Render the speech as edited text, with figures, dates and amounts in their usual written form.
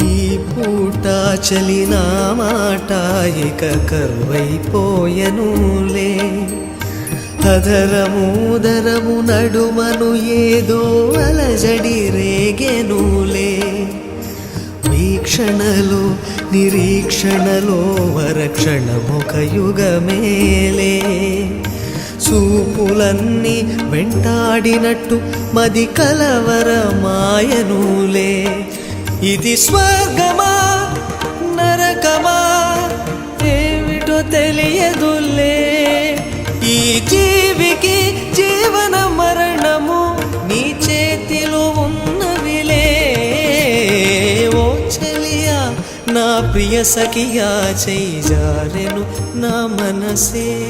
ఈ పూట చలిన మాట ఇక కరువైపోయనులే. అధరము నడుమను ఏదో అలజడి రేగెనులే. వీక్షణలో నిరీక్షణలో వరక్షణమొక యుగమేలే. చూపులన్నీ వెంటాడినట్టు మది కలవరమాయనులే. ఇది స్వర్గమా నరకమా ఏమిటో తెలియదులే. ఈ జీవికి జీవన మరణము నీ చేతిలో ఉన్నవిలే. ఓ చెలియా నా ప్రియ సఖియా చేయి జారెను నా మనసే.